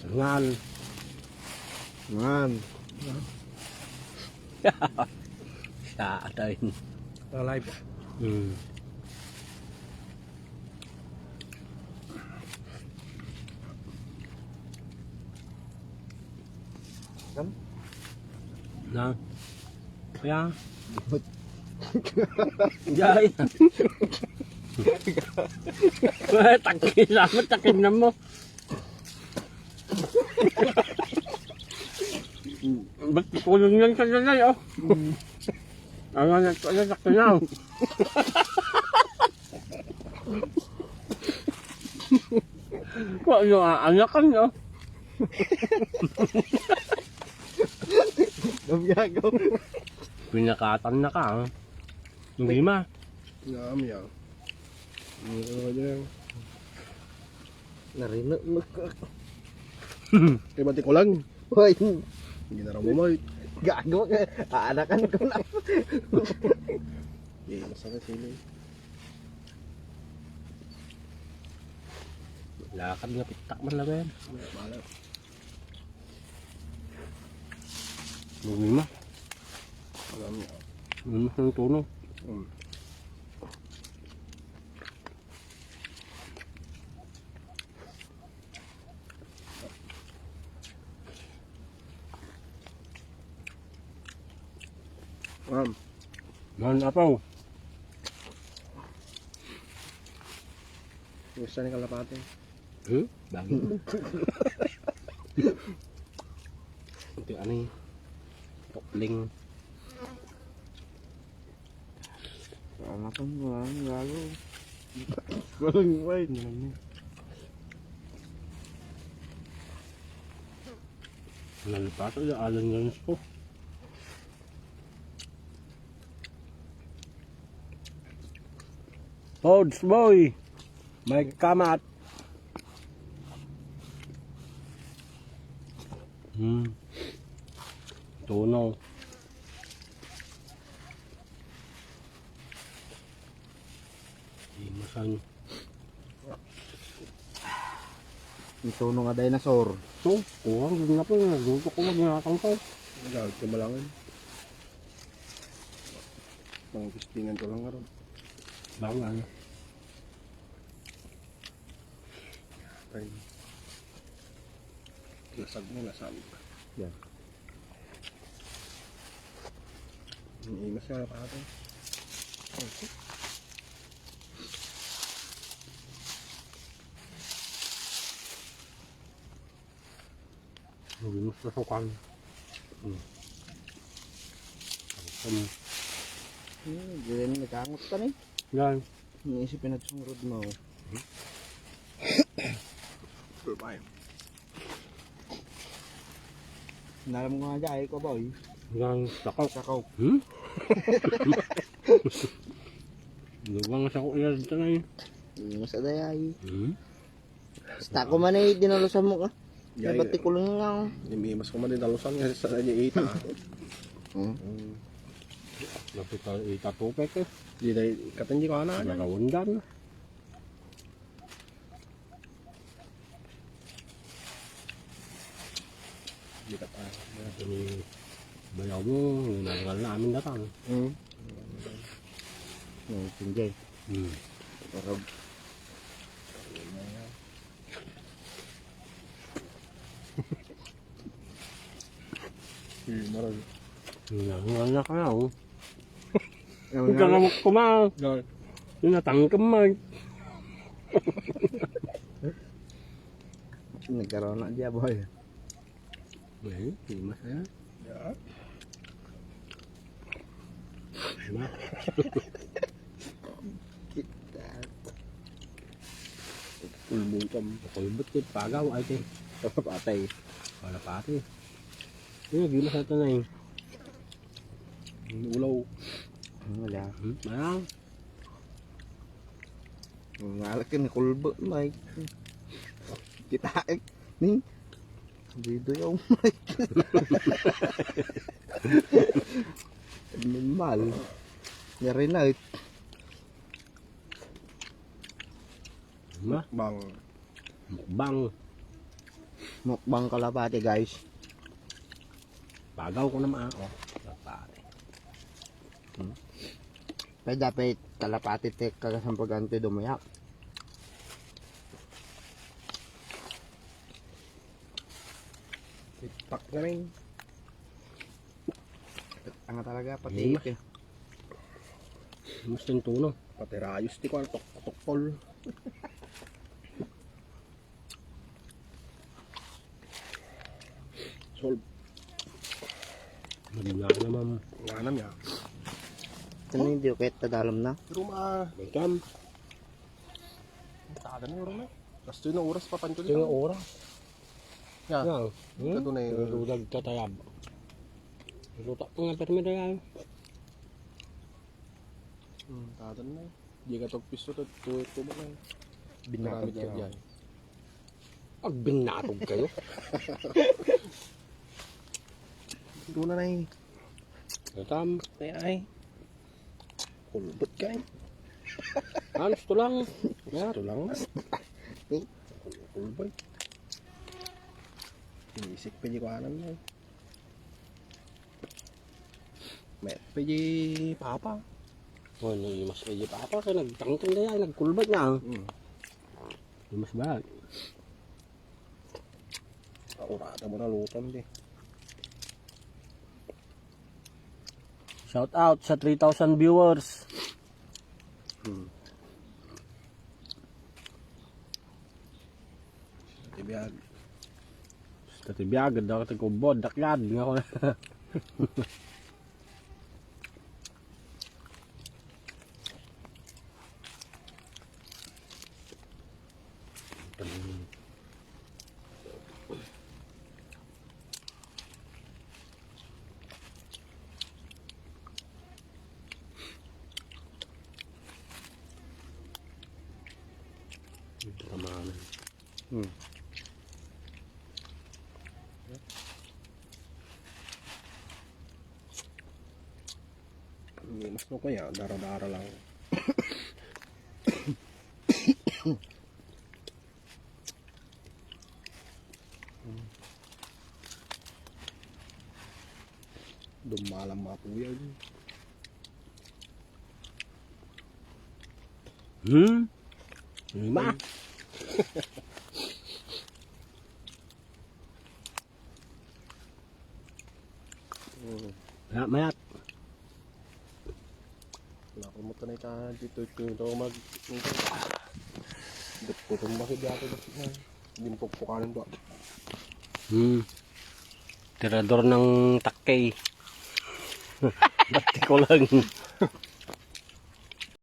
Ngan. Ngan. Sa atin. Lalay po. Nang. Kaya. Jay. Takin sama takin na mo. Ba't kulong yan sa nanay oh. Ang anak ko na. Kung ano aanakan no. Gabiyagaw. Pinakatan na ka. Hindi ma. Ngami yan. Hindi ko naman dyan. Narinig mo ka. Kaya bati ko lang. Hoy. Hindi na raw mo may. Gago ka. Aanakan ko na. Eh, masakit sila. Lakad nga pitak man lang yan. Malap. Hindi ma. Alam niya. Ano ang tunog? Man apaw. Gusto ni kalapate. Bagay. Ito ano yung tokling. Anak ko lang, galo. Galing, wait. Nalipato yung alan ganos po. Pods boy! May kamat! Tunaw. Imasan. Ito nga dinosaur. So, kuwang din na po. Nagluto ko mag-ingatang ko. Galit ka malangan. Pang-pistingan ko lang nga ron. Bang ano? Ay. Lasag mo, lasag. Yan. Iniimas nga pa ito. Okay. Nagimus na sukan. Hindi rin nagkangot ka ni. Yan. Naisipin at sungrod mo. Survive. Nalam mo nga dyan, ko boy. Yan. Sakaw. Sakaw. Lugang sa ko yan dito na yun. Hindi mo sa dayay. Basta ko man eh, dinalusan mo ka. Nabati ko lang nga. Nimimas ko man din dalusan nga sa kanya ita. Lapit ka itatupek eh. Di tayo katanji ko na. Narawandan. Di ka pa. Ini bayaw mo, nanagal namin datang. Tinjay. Parang marag. Nanagal na ka na oh. Huwag ka na magkumaw. Yung natangkam mag. Nagkaroon na dyan boy. Eh, hindi masaya. Yeah. Diba? Ulbong kam. Kulbot ko, pagaw ay te. Patay. Para pati. Yung gila sa ito na eh. Ulaw. Wala. Marang. Ngalak ni kulbo Mike. Kita ni. Dito yung Mike. Normal. Nyari na it. Bang. Bang. Mukbang kalapati guys. Bagaw ko naman ako. Pare. Pero dapat kalapati tek kagasampaganti dumaya. Tikpak na rin. Ang talaga Ayun pati na. Gusto yung tuno. Pati rayos di ko ang tok-tokpol. Solve. Maganda naman. Nanam ya. Ano yung diokit tadalam na? Pero Welcome. tada na yung na. Tapos yun ang oras pa pancho Ito yung dito. oras. Ya. Yan. Ito na yung Ludag tatayab. Lutak ko nga permida yan. tada na yun. Di ka tagpiso to tubo na yun. Binatag Maramit ka na. dyan. Pag binatog kayo. Ito na yun. Welcome. Ay. Kulbot ka yun. Ano, ito lang. Yan. Ito lang na. Kulbot. Inisik pa di ko alam na yun. May pa di papa. Oh, mas medyo pa ako. Kaya nagtangtang na yan. Nagkulbat na. Mas ba? Urata mo na lutom di. Shout out sa 3,000 viewers. Tibiyag. Sa tibiyag, daw ka tagkubod. Dakyad. Nga ko na. Tamanan. Hindi mas no kaya, dara-dara lang. Dumalang mga puya yun. Lima. Mayat. Nakalimutan na ita dito ito mag putong bakit dito na hindi pukpukanin ba. Tirador ng takkay. Dati ko lang.